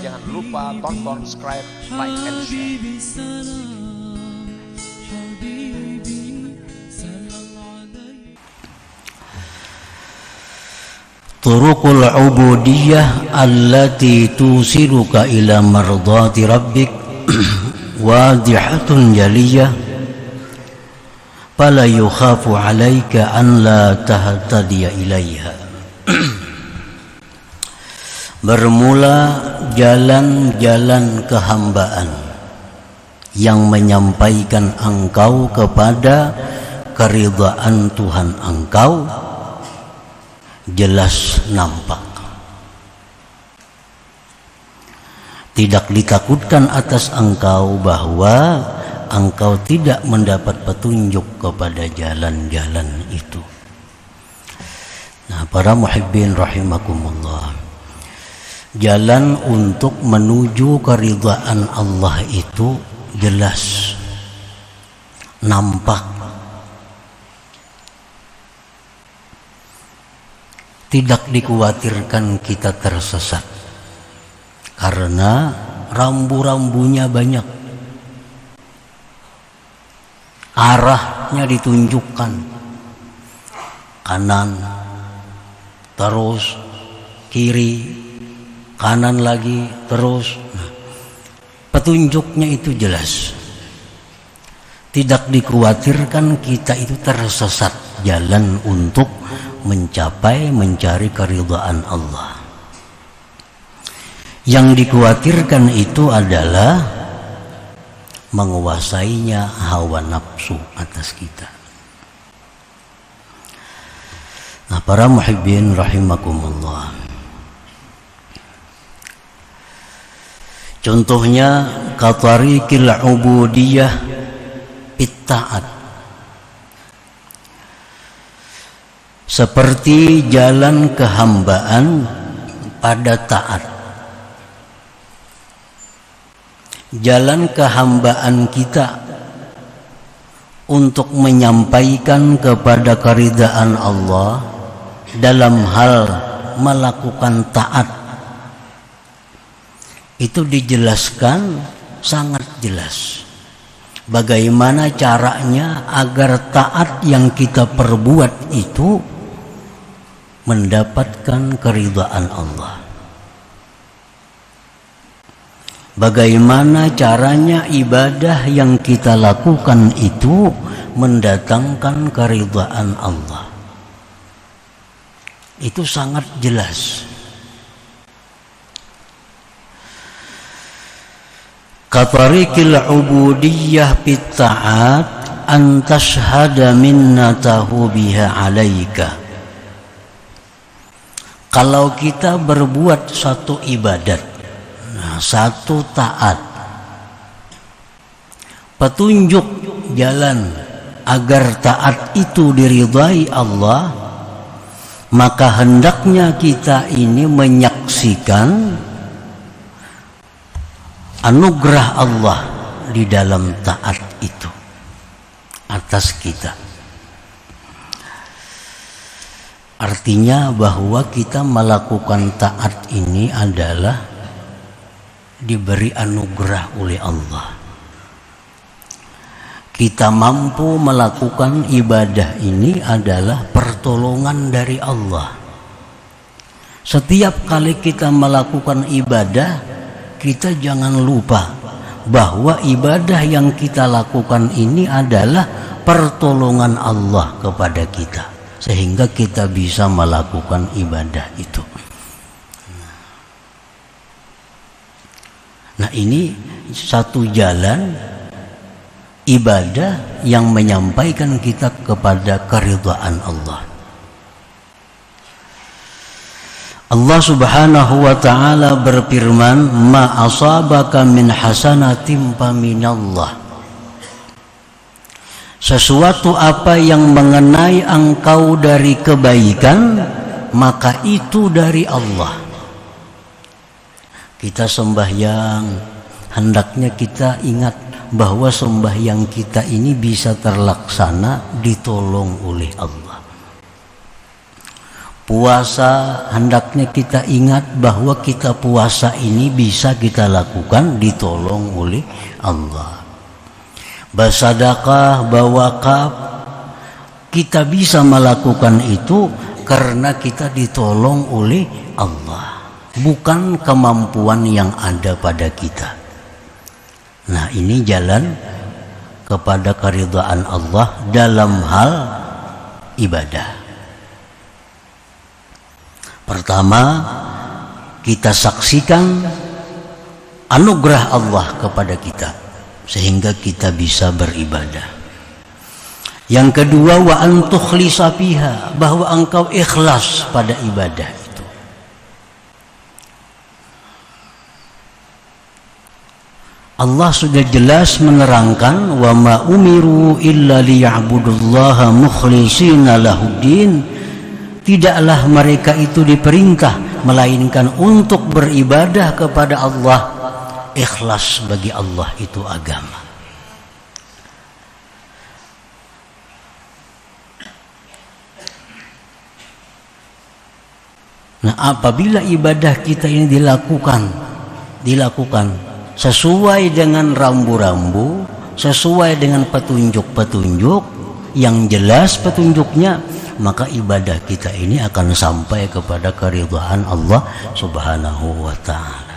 Jangan lupa tonton, subscribe, like, and share. Turuqul ubudiyah allati tusiluka ila mardati rabbik wadihatun jaliyah fala yukhafu alaika an la tahtadiya ilaiha. Bermula jalan-jalan kehambaan yang menyampaikan engkau kepada keridhaan Tuhan engkau jelas nampak. Tidak ditakutkan atas engkau bahwa engkau tidak mendapat petunjuk kepada jalan-jalan itu. Nah, para muhibbin rahimakumullah, jalan untuk menuju keridhaan Allah itu jelas nampak. Tidak dikhawatirkan kita tersesat karena rambu-rambunya banyak, arahnya ditunjukkan, kanan terus, kiri, kanan lagi terus. Petunjuknya itu jelas. Tidak dikhawatirkan kita itu tersesat jalan untuk mencari keridhaan Allah. Yang dikhawatirkan itu adalah menguasainya hawa nafsu atas kita. Nah, para muhibbin rahimakumullah, contohnya katariqil ubudiyah bitta'at, seperti jalan kehambaan pada taat. Jalan kehambaan kita untuk menyampaikan kepada keridhaan Allah dalam hal melakukan taat itu dijelaskan sangat jelas. Bagaimana caranya agar taat yang kita perbuat itu mendapatkan keridhaan Allah. Bagaimana caranya ibadah yang kita lakukan itu mendatangkan keridhaan Allah. Itu sangat jelas. Katariqil ubudiyah bitta'at an tashhada minnatahu biha alaika. Kalau kita berbuat satu ibadat, satu taat, petunjuk jalan agar taat itu diridhai Allah, maka hendaknya kita ini menyaksikan anugerah Allah di dalam taat itu atas kita. Artinya bahwa kita melakukan taat ini adalah diberi anugerah oleh Allah. Kita mampu melakukan ibadah ini adalah pertolongan dari Allah. Setiap kali kita melakukan ibadah, kita jangan lupa bahwa ibadah yang kita lakukan ini adalah pertolongan Allah kepada kita, sehingga kita bisa melakukan ibadah itu. Nah, ini satu jalan ibadah yang menyampaikan kita kepada keridhaan Allah. Allah Subhanahu wa ta'ala berfirman, ma asabaka min hasanatin faminallah. Sesuatu apa yang mengenai engkau dari kebaikan, maka itu dari Allah. Kita sembahyang, hendaknya kita ingat bahwa sembahyang kita ini bisa terlaksana ditolong oleh Allah. Puasa hendaknya kita ingat bahwa kita puasa ini bisa kita lakukan ditolong oleh Allah. Bersedekah, berwakaf, kita bisa melakukan itu karena kita ditolong oleh Allah, bukan kemampuan yang ada pada kita. Nah, ini jalan kepada keridhaan Allah dalam hal ibadah. Pertama, kita saksikan anugerah Allah kepada kita sehingga kita bisa beribadah. Yang kedua, wa an tukhlisa fiha, bahwa engkau ikhlas pada ibadah itu. Allah sudah jelas menerangkan, wa ma umiru illa liya'budullaha mukhlishina lahuddin. Tidaklah mereka itu diperintah melainkan untuk beribadah kepada Allah, ikhlas bagi Allah itu agama. Nah, apabila ibadah kita ini dilakukan sesuai dengan rambu-rambu, sesuai dengan petunjuk-petunjuk yang jelas petunjuknya, maka ibadah kita ini akan sampai kepada keridhaan Allah Subhanahu wa ta'ala.